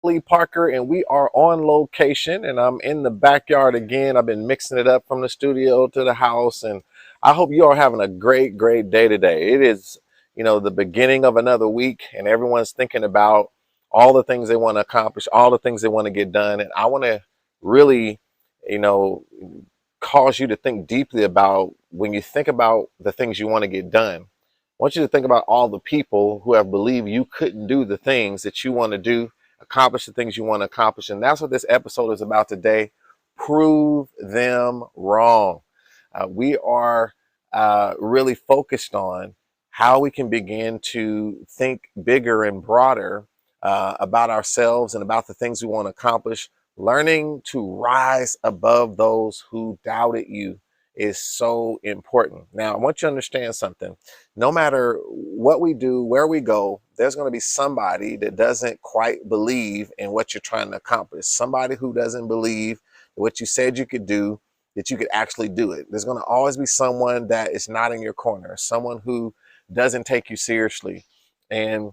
Lee Parker, and we are on location, and I'm in the backyard again. I've been mixing it up from the studio to the house, and I hope you are having a great day today. It is, the beginning of another week, and everyone's thinking about all the things they want to accomplish, all the things they want to get done. And I want to really, you know, cause you to think deeply about when you think about the things you want to get done. I want you to think about all the people who have believed you couldn't do the things that you want to do, accomplish the things you want to accomplish. And that's what this episode is about today. Prove them wrong. We are really focused on how we can begin to think bigger and broader about ourselves and about the things we want to accomplish. Learning to rise above those who doubted you is so important. Now, I want you to understand something. No matter what we do, where we go, there's going to be somebody that doesn't quite believe in what you're trying to accomplish. Somebody who doesn't believe what you said you could do, that you could actually do it. There's going to always be someone that is not in your corner, someone who doesn't take you seriously. And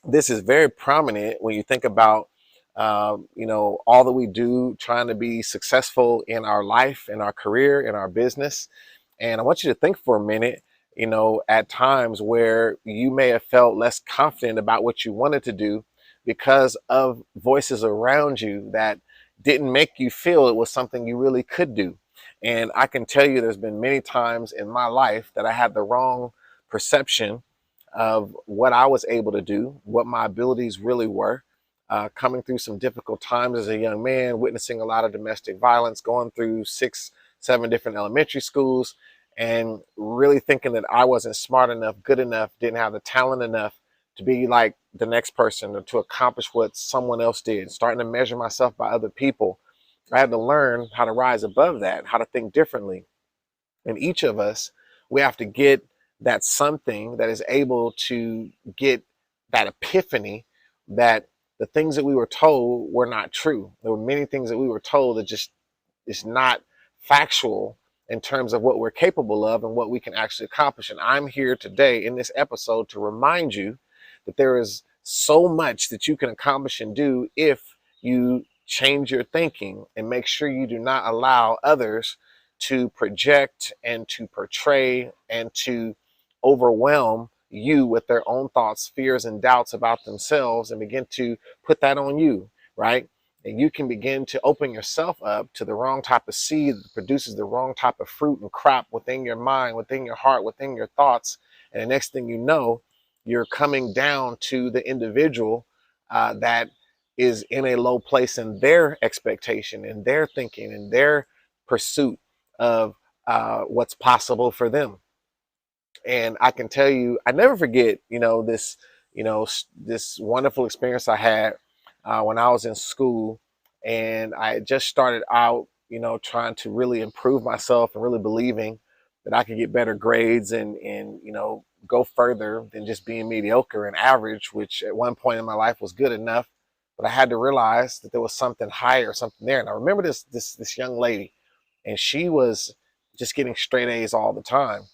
this is very prominent when you think about all that we do trying to be successful in our life, in our career, in our business. And I want you to think for a minute, at times where you may have felt less confident about what you wanted to do because of voices around you that didn't make you feel it was something you really could do. And I can tell you there's been many times in my life that I had the wrong perception of what I was able to do, what my abilities really were, coming through some difficult times as a young man, witnessing a lot of domestic violence, going through 6, 7 different elementary schools, and really thinking that I wasn't smart enough, good enough, didn't have the talent enough to be like the next person or to accomplish what someone else did, starting to measure myself by other people. I had to learn how to rise above that, how to think differently. And each of us, we have to get that something that is able to get that epiphany that the things that we were told were not true. There were many things that we were told that just is not factual in terms of what we're capable of and what we can actually accomplish. And I'm here today in this episode to remind you that there is so much that you can accomplish and do if you change your thinking and make sure you do not allow others to project and to portray and to overwhelm you with their own thoughts, fears, and doubts about themselves and begin to put that on you, right? And you can begin to open yourself up to the wrong type of seed that produces the wrong type of fruit and crop within your mind, within your heart, within your thoughts. And the next thing you know, you're coming down to the individual that is in a low place in their expectation, in their thinking, in their pursuit of what's possible for them. And I can tell you, I never forget, this wonderful experience I had when I was in school, and I had just started out, trying to really improve myself and really believing that I could get better grades and go further than just being mediocre and average, which at one point in my life was good enough. But I had to realize that there was something higher, something there. And I remember this young lady, and she was just getting straight A's all the time.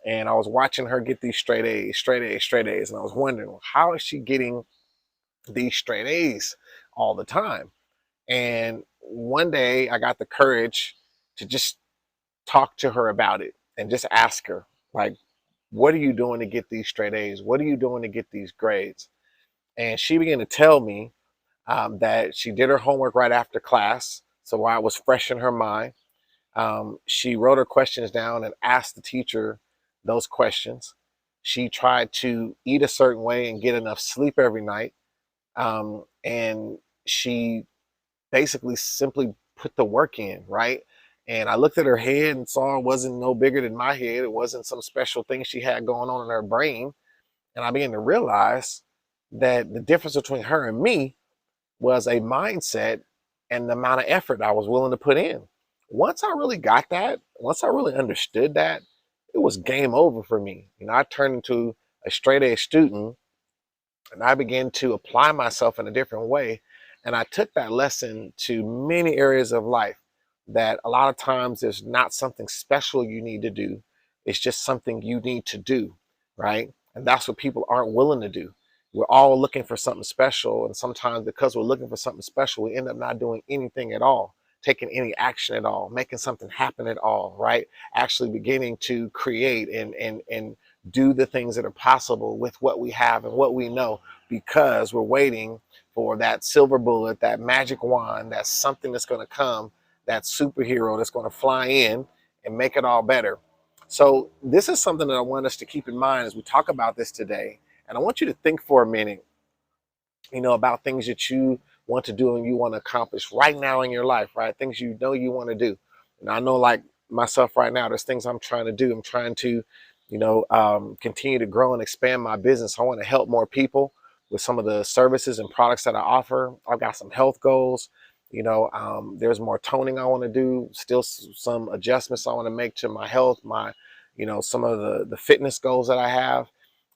And I was watching her get these straight A's, straight A's, straight A's. And I was wondering, well, how is she getting these straight A's all the time? And one day I got the courage to just talk to her about it and just ask her, like, what are you doing to get these straight A's? What are you doing to get these grades? And she began to tell me that she did her homework right after class. So while it was fresh in her mind, she wrote her questions down and asked the teacher those questions. She tried to eat a certain way and get enough sleep every night. And she basically simply put the work in, right? And I looked at her head and saw it wasn't no bigger than my head. It wasn't some special thing she had going on in her brain. And I began to realize that the difference between her and me was a mindset and the amount of effort I was willing to put in. Once I really got that, once I really understood that, it was game over for me. I turned into a straight A student, and I began to apply myself in a different way. And I took that lesson to many areas of life, that a lot of times there's not something special you need to do. It's just something you need to do, right? And that's what people aren't willing to do. we're all looking for something special. And sometimes because we're looking for something special, we end up not doing anything at all, taking any action at all, making something happen at all, right? Actually beginning to create and do the things that are possible with what we have and what we know, because we're waiting for that silver bullet, that magic wand, that's something that's going to come, that superhero that's going to fly in and make it all better. So this is something that I want us to keep in mind as we talk about this today. And I want you to think for a minute, about things that you want to do and you want to accomplish right now in your life, right? Things you know you want to do. And I know, like myself right now, there's things I'm trying to do. I'm trying to, continue to grow and expand my business. I want to help more people with some of the services and products that I offer. I've got some health goals. There's more toning I want to do. Still some adjustments I want to make to my health, some of the fitness goals that I have.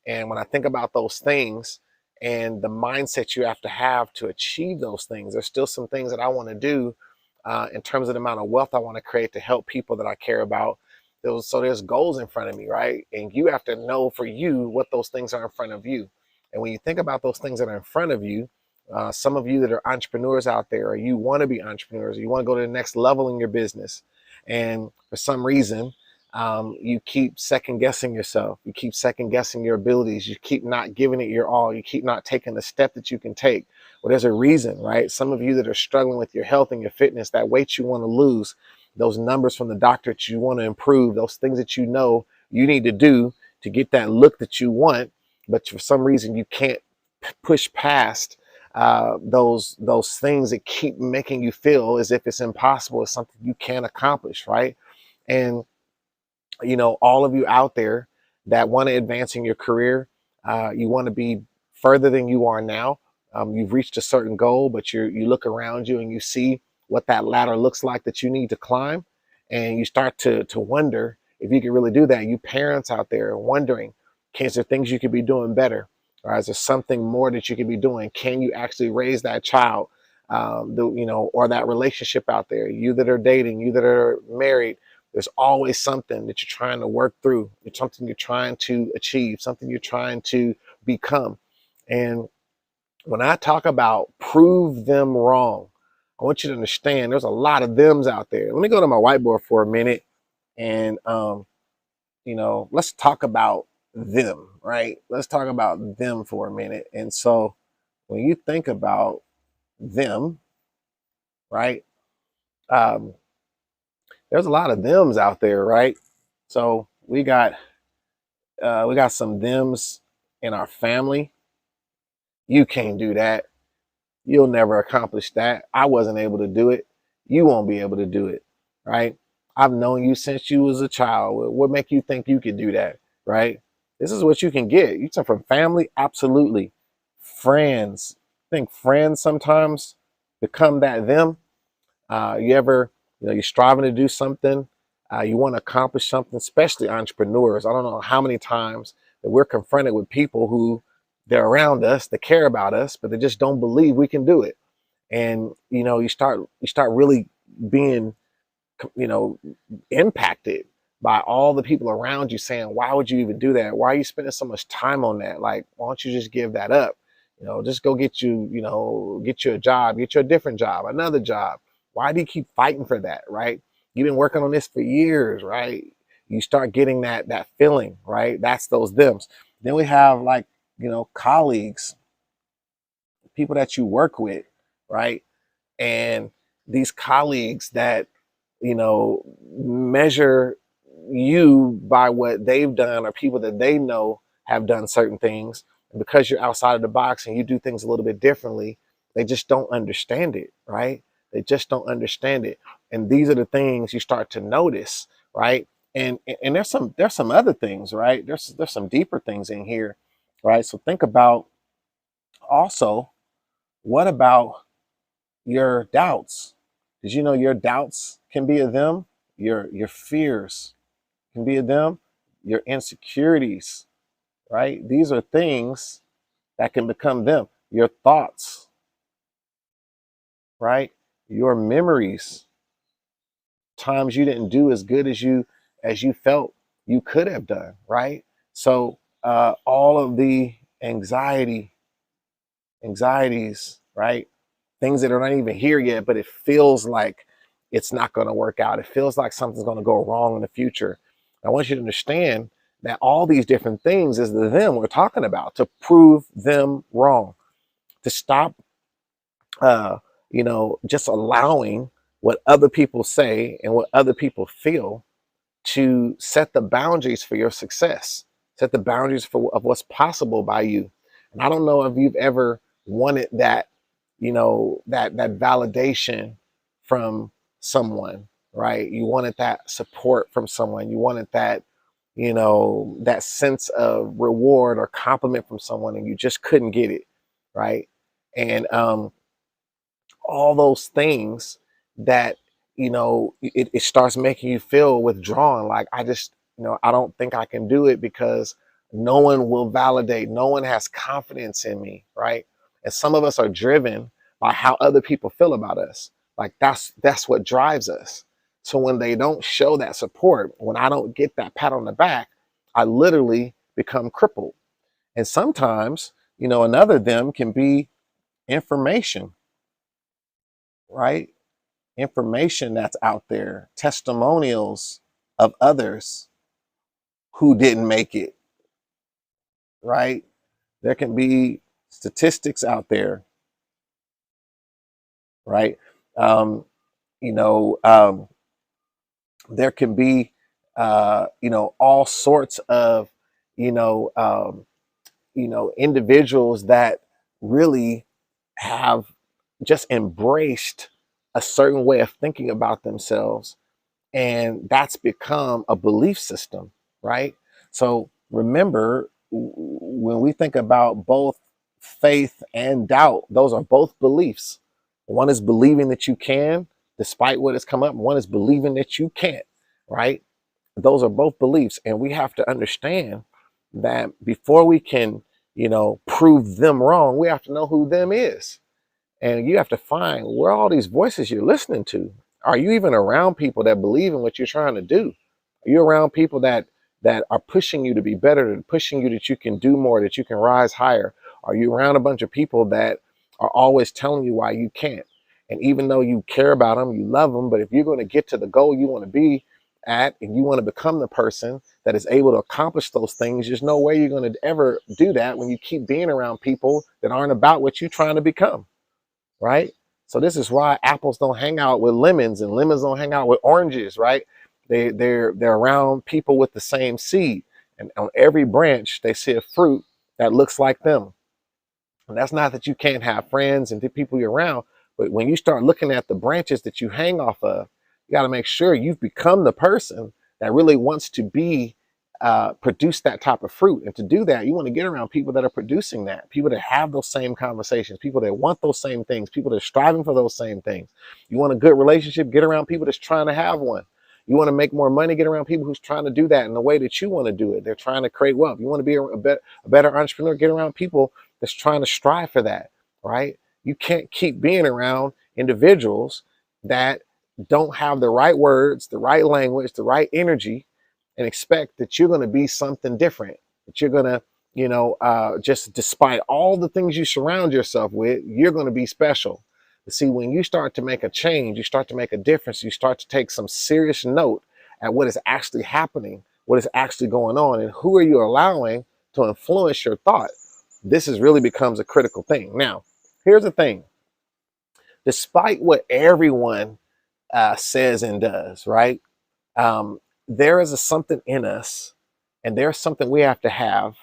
And when I think about those things, and the mindset you have to achieve those things, there's still some things that I want to do in terms of the amount of wealth I want to create to help people that I care about. So there's goals in front of me, right? And you have to know for you what those things are in front of you. And when you think about those things that are in front of you, some of you that are entrepreneurs out there, or you want to be entrepreneurs, or you want to go to the next level in your business, and for some reason, you keep second guessing yourself. You keep second guessing your abilities. You keep not giving it your all. You keep not taking the step that you can take. Well, there's a reason, right? Some of you that are struggling with your health and your fitness, that weight you want to lose, those numbers from the doctor that you want to improve, those things that you know you need to do to get that look that you want, but for some reason you can't push past those things that keep making you feel as if it's impossible. It's something you can't accomplish, right? And all of you out there that want to advance in your career, you want to be further than you are now. You've reached a certain goal, but you look around you and you see what that ladder looks like that you need to climb. And you start to wonder if you can really do that. You parents out there wondering, is there things you could be doing better? Or is there something more that you could be doing? Can you actually raise that child? Or that relationship out there, you that are dating, you that are married, there's always something that you're trying to work through. It's something you're trying to achieve, something you're trying to become. And when I talk about prove them wrong, I want you to understand there's a lot of thems out there. Let me go to my whiteboard for a minute and, let's talk about them, right? Let's talk about them for a minute. And so when you think about them, right? There's a lot of thems out there, right? So we got some thems in our family. You can't do that. You'll never accomplish that. I wasn't able to do it. You won't be able to do it, right? I've known you since you was a child. What make you think you could do that, right? This is what you can get. You talk from family, absolutely. Friends, I think friends sometimes become that them. You're striving to do something, you want to accomplish something, especially entrepreneurs. I don't know how many times that we're confronted with people who they're around us, they care about us, but they just don't believe we can do it. And, you start really being, you know, impacted by all the people around you saying, why would you even do that? Why are you spending so much time on that? Like, why don't you just give that up? Just go get get you a job, get you a different job, another job. Why do you keep fighting for that, right? You've been working on this for years, right? You start getting that feeling, right? That's those thems. Then we have colleagues, people that you work with, right? And these colleagues that measure you by what they've done, or people that they know have done certain things. And because you're outside of the box and you do things a little bit differently, they just don't understand it, right? They just don't understand it. And these are the things you start to notice, right? And there's some other things, right? There's some deeper things in here, right? So think about also, what about your doubts? Did you know your doubts can be a them? Your fears can be a them. Your insecurities, right? These are things that can become them. Your thoughts, right? Your memories, times you didn't do as good as you felt you could have done, right? So all of the anxiety, anxieties, right? Things that are not even here yet, but it feels like it's not going to work out. It feels like something's going to go wrong in the future. I want you to understand that all these different things is the them we're talking about, to prove them wrong, to stop, just allowing what other people say and what other people feel to set the boundaries for your success, set the boundaries of what's possible by you. And I don't know if you've ever wanted that, that validation from someone, right? You wanted that support from someone. You wanted that, that sense of reward or compliment from someone, and you just couldn't get it, right? And all those things that it starts making you feel withdrawn, like I don't think I can do it because no one will validate, no one has confidence in me, right? And some of us are driven by how other people feel about us. Like that's what drives us. So when they don't show that support, when I don't get that pat on the back, I literally become crippled. And sometimes another them can be information, right? Information that's out there, testimonials of others who didn't make it, right? There can be statistics out there, right? Um, you know, um, there can be, all sorts of, you know, um, individuals that really have just embraced a certain way of thinking about themselves, and that's become a belief system, right? So remember, when we think about both faith and doubt, those are both beliefs. One is believing that you can despite what has come up, one is believing that you can't, right? Those are both beliefs, and we have to understand that before we can prove them wrong, we have to know who them is. And you have to find where all these voices you're listening to. Are you even around people that believe in what you're trying to do? Are you around people that are pushing you to be better, and pushing you that you can do more, that you can rise higher? Are you around a bunch of people that are always telling you why you can't? And even though you care about them, you love them, but if you're going to get to the goal you want to be at, and you want to become the person that is able to accomplish those things, there's no way you're going to ever do that when you keep being around people that aren't about what you're trying to become, right? So this is why apples don't hang out with lemons and lemons don't hang out with oranges, right? They're around people with the same seed, and on every branch they see a fruit that looks like them. And that's not that you can't have friends and the people you're around, but when you start looking at the branches that you hang off of, you got to make sure you've become the person that really wants to be produce that type of fruit. And to do that, you want to get around people that are producing that, people that have those same conversations, people that want those same things, people that are striving for those same things. You want a good relationship, get around people that's trying to have one. You want to make more money, get around people who's trying to do that in the way that you want to do it. They're trying to create wealth. You want to be a better entrepreneur, get around people that's trying to strive for that, right? You can't keep being around individuals that don't have the right words, the right language, the right energy, and expect that you're going to be something different, that you're going to, just despite all the things you surround yourself with, you're going to be special. But see, when you start to make a change, you start to make a difference, you start to take some serious note at what is actually happening, what is actually going on, and who are you allowing to influence your thought. This is really becomes a critical thing. Now, here's the thing. Despite what everyone says and does, right? There is something in us, and there's something we have to have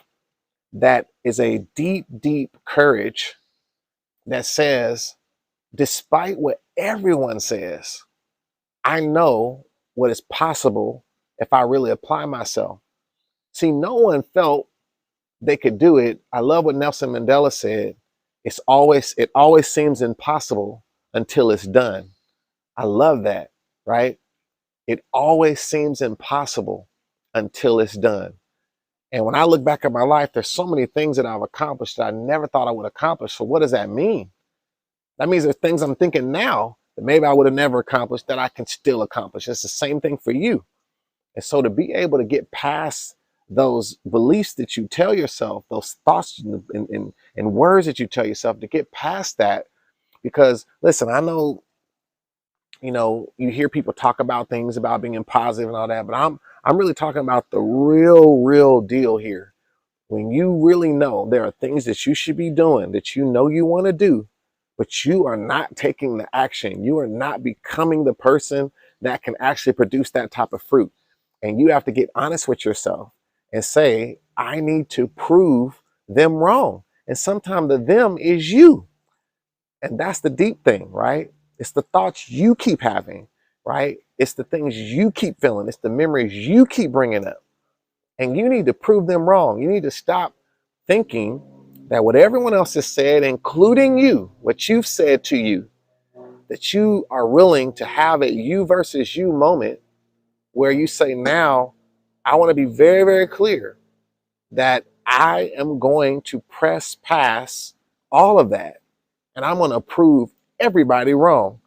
that is a deep, deep courage that says, despite what everyone says, I know what is possible if I really apply myself. See, no one felt they could do it. I love what Nelson Mandela said. It always seems impossible until it's done. I love that, right? It always seems impossible until it's done. And when I look back at my life, there's so many things that I've accomplished that I never thought I would accomplish. So what does that mean? That means there's things I'm thinking now that maybe I would have never accomplished that I can still accomplish. It's the same thing for you. And so to be able to get past those beliefs that you tell yourself, those thoughts and words that you tell yourself, to get past that. Because listen, I know, you hear people talk about things about being positive and all that, but I'm really talking about the real deal here. When you really know there are things that you should be doing that you want to do, but you are not taking the action, you are not becoming the person that can actually produce that type of fruit. And you have to get honest with yourself and say, I need to prove them wrong. And sometimes the them is you. And that's the deep thing, right? It's the thoughts you keep having, right? It's the things you keep feeling. It's the memories you keep bringing up. And you need to prove them wrong. You need to stop thinking that what everyone else has said, including you, what you've said to you, that you are willing to have a you versus you moment where you say, now, I want to be very, very clear that I am going to press past all of that. And I'm going to prove everybody wrong,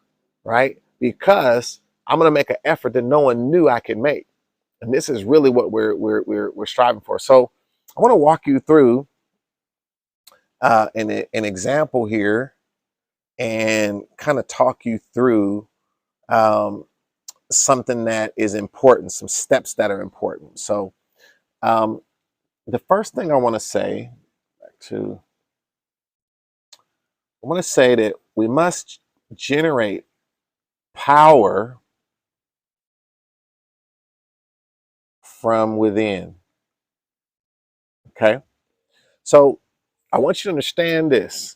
right? Because I'm going to make an effort that no one knew I could make. And this is really what we're striving for. So I want to walk you through an example here and kind of talk you through um, something that is important, some steps that are important. So um, the first thing I want to say that we must generate power from within. Okay. So I want you to understand this,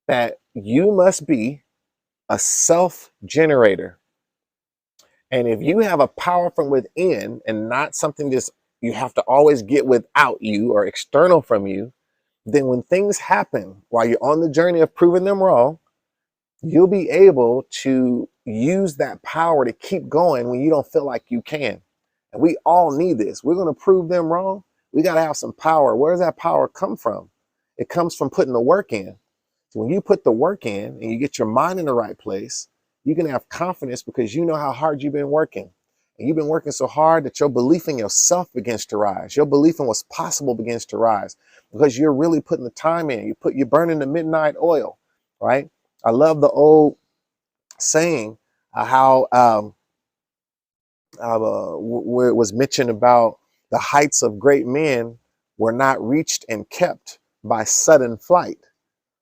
that you must be a self generator. And if you have a power from within and not something that you have to always get without you or external from you, then when things happen while you're on the journey of proving them wrong, you'll be able to use that power to keep going when you don't feel like you can. And we all need this. We're going to prove them wrong. We got to have some power. Where does that power come from? It comes from putting the work in. So when you put the work in and you get your mind in the right place, you can have confidence because you know how hard you've been working. And you've been working so hard that your belief in yourself begins to rise. Your belief in what's possible begins to rise because you're really putting the time in. You're burning the midnight oil, right? I love the old saying how where it was mentioned about the heights of great men were not reached and kept by sudden flight,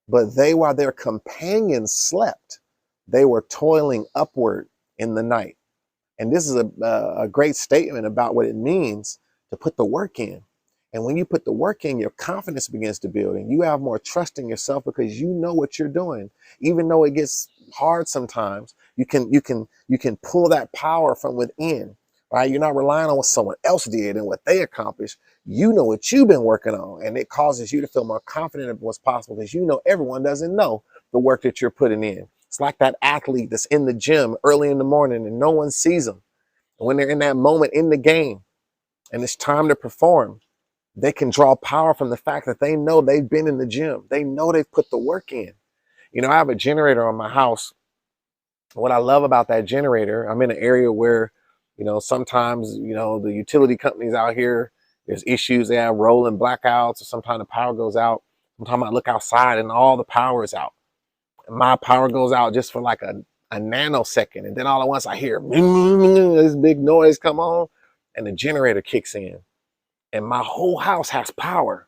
but they, while their companions slept, they were toiling upward in the night. And this is a great statement about what it means to put the work in. And when you put the work in, your confidence begins to build and you have more trust in yourself because you know what you're doing. Even though it gets hard sometimes, you can pull that power from within, right? You're not relying on what someone else did and what they accomplished. You know what you've been working on, and it causes you to feel more confident of what's possible because you know everyone doesn't know the work that you're putting in. It's like that athlete that's in the gym early in the morning and no one sees them. And when they're in that moment in the game and it's time to perform, they can draw power from the fact that they know they've been in the gym. They know they've put the work in. I have a generator on my house. What I love about that generator, I'm in an area where, sometimes, the utility companies out here, there's issues. They have rolling blackouts, or sometimes the power goes out. Sometimes I look outside and all the power is out. My power goes out just for like a nanosecond. And then all at once I hear this big noise come on and the generator kicks in and my whole house has power.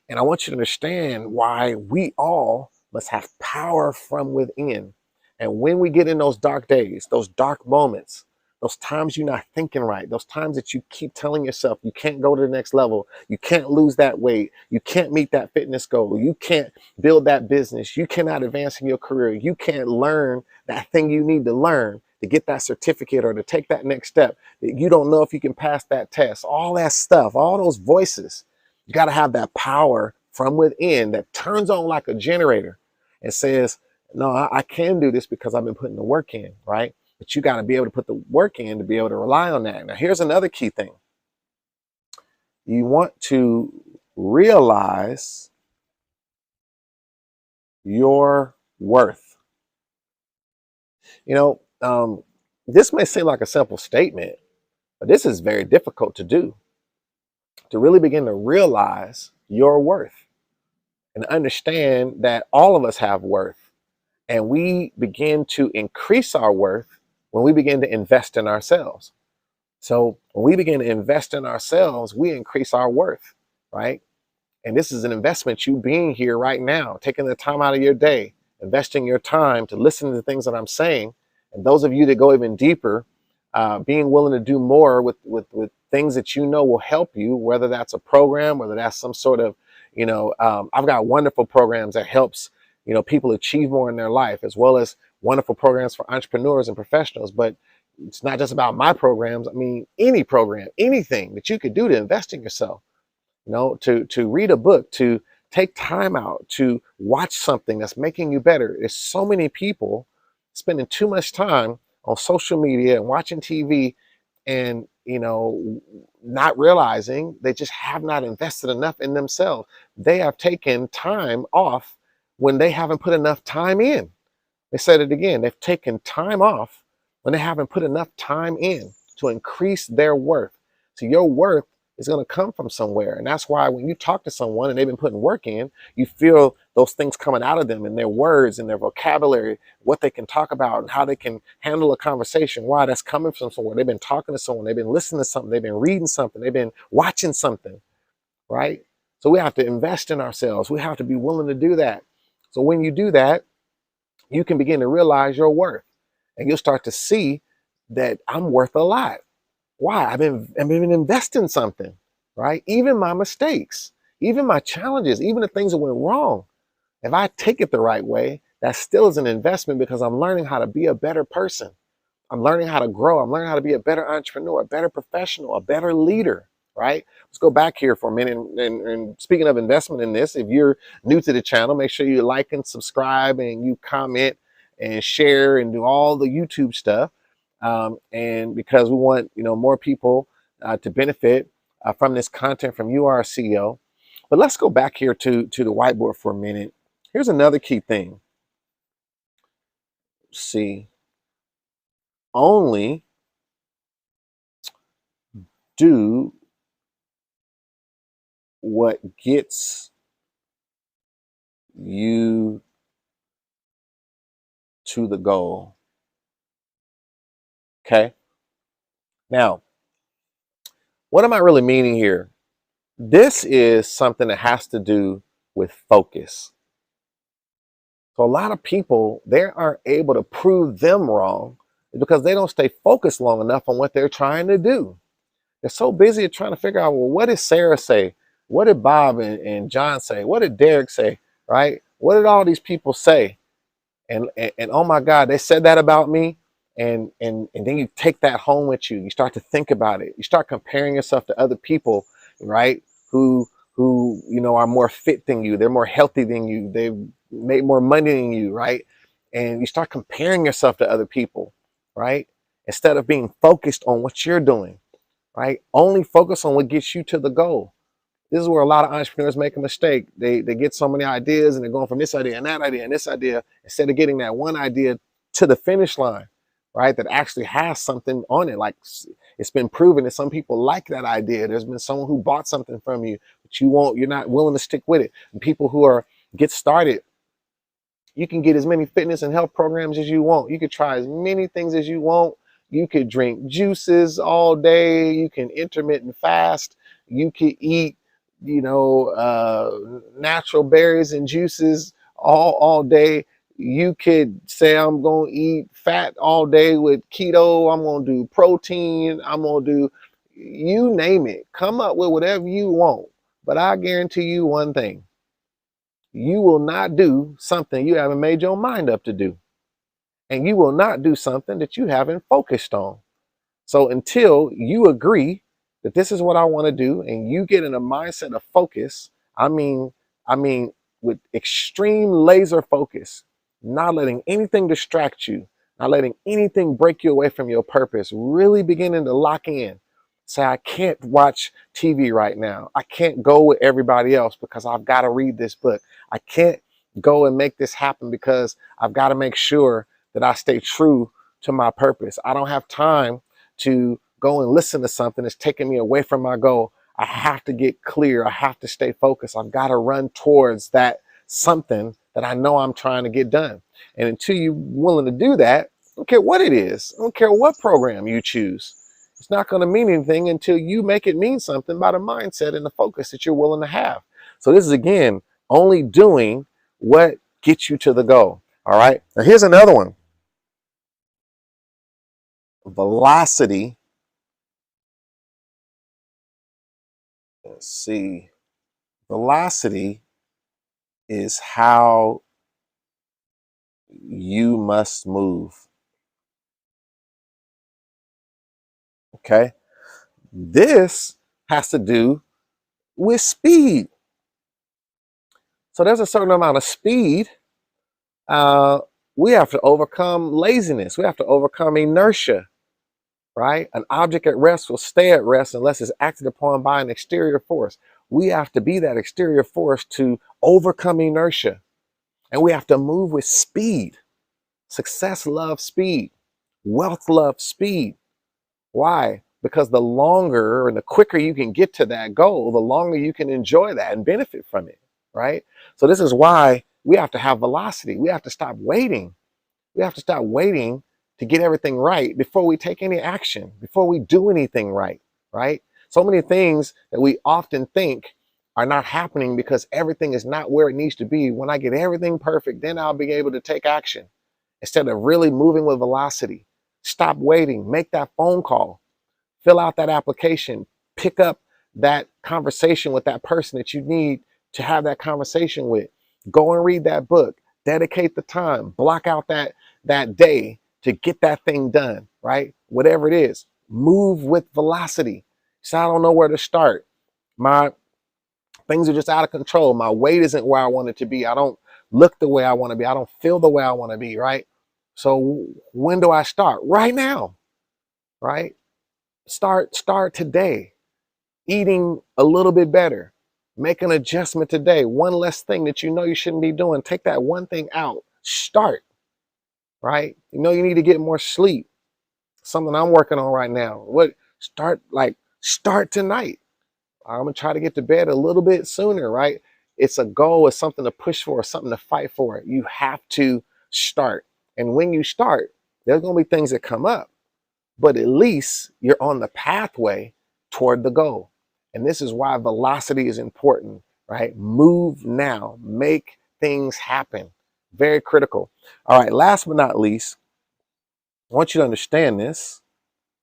And I want you to understand why we all must have power from within. And when we get in those dark days, those dark moments, those times you're not thinking right, those times that you keep telling yourself you can't go to the next level, you can't lose that weight, you can't meet that fitness goal, you can't build that business, you cannot advance in your career, you can't learn that thing you need to learn to get that certificate or to take that next step, you don't know if you can pass that test, all that stuff, all those voices. You got to have that power from within that turns on like a generator and says, no, I can do this because I've been putting the work in, right? But you got to be able to put the work in to be able to rely on that. Now, here's another key thing. You want to realize your worth. This may seem like a simple statement, but this is very difficult to do. to really begin to realize your worth and understand that all of us have worth. And we begin to increase our worth when we begin to invest in ourselves. So when we begin to invest in ourselves, we increase our worth, right? And this is an investment, you being here right now, taking the time out of your day, investing your time to listen to the things that I'm saying. And those of you that go even deeper, being willing to do more with things that you know will help you, whether that's a program, whether that's some sort of, I've got wonderful programs that helps, people achieve more in their life, as well as wonderful programs for entrepreneurs and professionals. But it's not just about my programs. I mean, any program, anything that you could do to invest in yourself, to read a book, to take time out, to watch something that's making you better. There's so many people spending too much time on social media and watching TV and, not realizing they just have not invested enough in themselves. They have taken time off when they haven't put enough time in. They said it again. They've taken time off when they haven't put enough time in to increase their worth. So your worth is going to come from somewhere. And that's why when you talk to someone and they've been putting work in, you feel those things coming out of them in their words and their vocabulary, what they can talk about and how they can handle a conversation. Why? That's coming from somewhere. They've been talking to someone. They've been listening to something. They've been reading something. They've been watching something, right? So we have to invest in ourselves. We have to be willing to do that. So when you do that, you can begin to realize your worth, and you'll start to see that I'm worth a lot. Why? I've been investing in something, right? Even my mistakes, even my challenges, even the things that went wrong. If I take it the right way, that still is an investment because I'm learning how to be a better person. I'm learning how to grow. I'm learning how to be a better entrepreneur, a better professional, a better leader, right? Let's go back here for a minute. And speaking of investment in this, if you're new to the channel, make sure you like and subscribe and you comment and share and do all the YouTube stuff. And because we want, more people to benefit from this content from you, our CEO. But let's go back here to the whiteboard for a minute. Here's another key thing. See, only do what gets you to the goal. Okay. Now, what am I really meaning here? This is something that has to do with focus. So a lot of people, they aren't able to prove them wrong because they don't stay focused long enough on what they're trying to do. They're so busy trying to figure out, well, what did Sarah say? What did Bob and John say? What did Derek say? Right? What did all these people say? And oh my God, they said that about me. And then you take that home with you. You start to think about it. You start comparing yourself to other people, right? Who are more fit than you. They're more healthy than you. They've made more money than you, right? And you start comparing yourself to other people, right? Instead of being focused on what you're doing, right? Only focus on what gets you to the goal. This is where a lot of entrepreneurs make a mistake. They get so many ideas and they're going from this idea and that idea and this idea instead of getting that one idea to the finish line, right? That actually has something on it. Like it's been proven that some people like that idea. There's been someone who bought something from you, but you're not willing to stick with it. And people who get started, you can get as many fitness and health programs as you want. You could try as many things as you want. You could drink juices all day. You can intermittent fast. You could eat, natural berries and juices all day. You could say, I'm going to eat fat all day with keto. I'm going to do protein. I'm going to do, you name it. Come up with whatever you want. But I guarantee you one thing. You will not do something you haven't made your mind up to do. And you will not do something that you haven't focused on. So until you agree that this is what I want to do and you get in a mindset of focus, I mean, with extreme laser focus, not letting anything distract you, not letting anything break you away from your purpose, really beginning to lock in. Say, I can't watch TV right now. I can't go with everybody else because I've got to read this book. I can't go and make this happen because I've got to make sure that I stay true to my purpose. I don't have time to go and listen to something that's taking me away from my goal. I have to get clear. I have to stay focused. I've got to run towards that something that I know I'm trying to get done. And until you're willing to do that, I don't care what it is. I don't care what program you choose. It's not going to mean anything until you make it mean something by the mindset and the focus that you're willing to have. So this is, again, only doing what gets you to the goal. All right. Now here's another one. Velocity. Let's see. Velocity is how you must move. Okay. This has to do with speed. So there's a certain amount of speed. We have to overcome laziness. We have to overcome inertia, right? An object at rest will stay at rest unless it's acted upon by an exterior force. We have to be that exterior force to overcome inertia. And we have to move with speed. Success loves speed. Wealth loves speed. Why? Because the longer and the quicker you can get to that goal, the longer you can enjoy that and benefit from it, right? So this is why we have to have velocity. We have to stop waiting. We have to stop waiting to get everything right before we take any action, before we do anything right, right? So many things that we often think are not happening because everything is not where it needs to be. When I get everything perfect, then I'll be able to take action instead of really moving with velocity. Stop waiting. Make that phone call. Fill out that application. Pick up that conversation with that person that you need to have that conversation with. Go and read that book. Dedicate the time. Block out that day to get that thing done, right? Whatever it is. Move with velocity. So I don't know where to start. My things are just out of control. My weight isn't where I want it to be. I don't look the way I want to be. I don't feel the way I want to be, right? So when do I start? Right now, right? Start today. Eating a little bit better. Make an adjustment today. One less thing that you know you shouldn't be doing. Take that one thing out. Start, right? You know you need to get more sleep. Something I'm working on right now. Start tonight. I'm gonna try to get to bed a little bit sooner, right? It's a goal, it's something to push for, something to fight for. You have to start. And when you start, there's gonna be things that come up, but at least you're on the pathway toward the goal. And this is why velocity is important, right? Move now, make things happen. Very critical. All right, last but not least, I want you to understand this,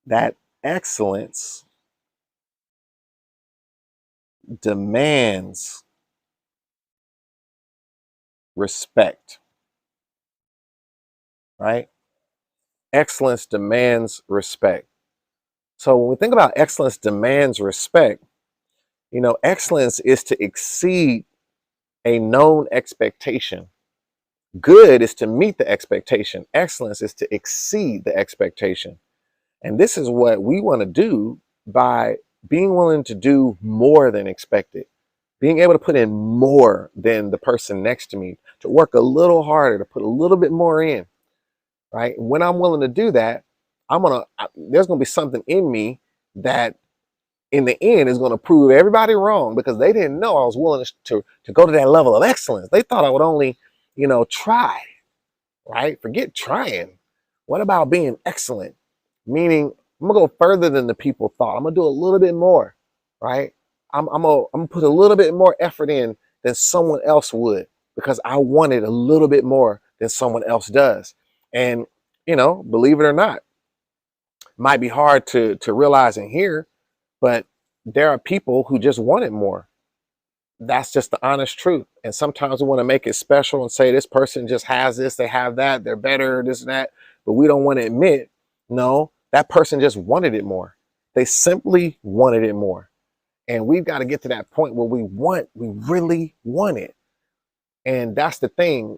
that excellence demands respect, right? Excellence demands respect. So when we think about excellence demands respect, excellence is to exceed a known expectation. Good is to meet the expectation. Excellence is to exceed the expectation. And this is what we want to do by being willing to do more than expected, being able to put in more than the person next to me, to work a little harder, to put a little bit more in, right? And when I'm willing to do that, there's going to be something in me that in the end is going to prove everybody wrong, because they didn't know I was willing to go to that level of excellence. They thought I would only, try, right? Forget trying. What about being excellent? Meaning I'm gonna go further than the people thought. I'm gonna do a little bit more, right? I'm gonna put a little bit more effort in than someone else would, because I wanted a little bit more than someone else does. And believe it or not, it might be hard to realize and hear, but there are people who just wanted more. That's just the honest truth. And sometimes we want to make it special and say this person just has this, they have that, they're better, this and that. But we don't want to admit, no, that person just wanted it more. They simply wanted it more. And we've got to get to that point where we really want it. And that's the thing.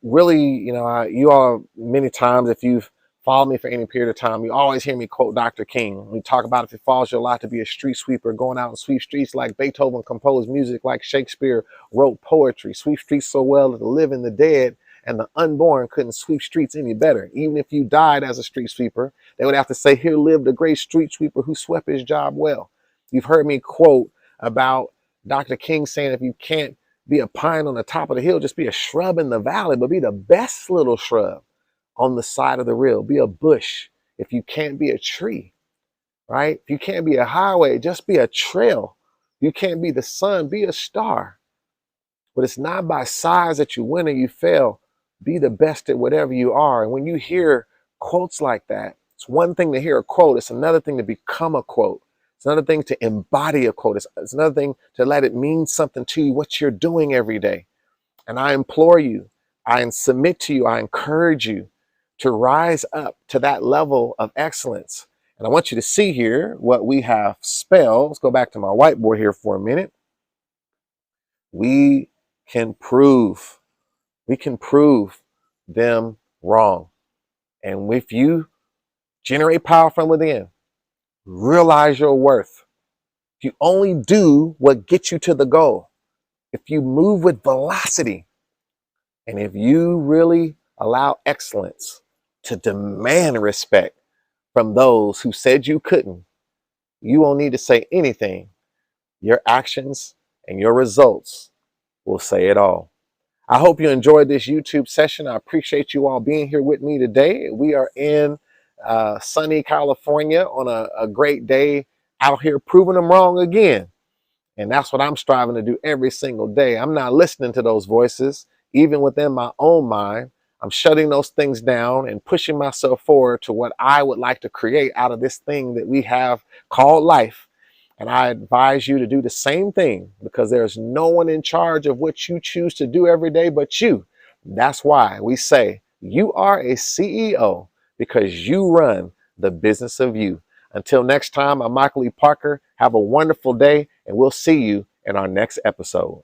Really, you all, many times, if you've followed me for any period of time, you always hear me quote Dr. King. We talk about, if it falls your lot to be a street sweeper, going out and sweep streets like Beethoven composed music, like Shakespeare wrote poetry, sweep streets so well that the living, the dead, and the unborn couldn't sweep streets any better. Even if you died as a street sweeper, they would have to say, here lived a great street sweeper who swept his job well. You've heard me quote about Dr. King saying, if you can't be a pine on the top of the hill, just be a shrub in the valley, but be the best little shrub on the side of the hill. Be a bush if you can't be a tree, right? If you can't be a highway, just be a trail. If you can't be the sun, be a star. But it's not by size that you win or you fail. Be the best at whatever you are. And when you hear quotes like that, it's one thing to hear a quote. It's another thing to become a quote. It's another thing to embody a quote. It's another thing to let it mean something to you, what you're doing every day. And I implore you, I submit to you, I encourage you to rise up to that level of excellence. And I want you to see here what we have spelled. Let's go back to my whiteboard here for a minute. We can prove them wrong. And if you generate power from within, realize your worth, if you only do what gets you to the goal, if you move with velocity, and if you really allow excellence to demand respect from those who said you couldn't, you won't need to say anything. Your actions and your results will say it all. I hope you enjoyed this YouTube session. I appreciate you all being here with me today. We are in sunny California on a great day out here proving them wrong again. And that's what I'm striving to do every single day. I'm not listening to those voices, even within my own mind. I'm shutting those things down and pushing myself forward to what I would like to create out of this thing that we have called life. And I advise you to do the same thing, because there's no one in charge of what you choose to do every day but you. That's why we say you are a CEO, because you run the business of you. Until next time, I'm Michael E. Parker. Have a wonderful day, and we'll see you in our next episode.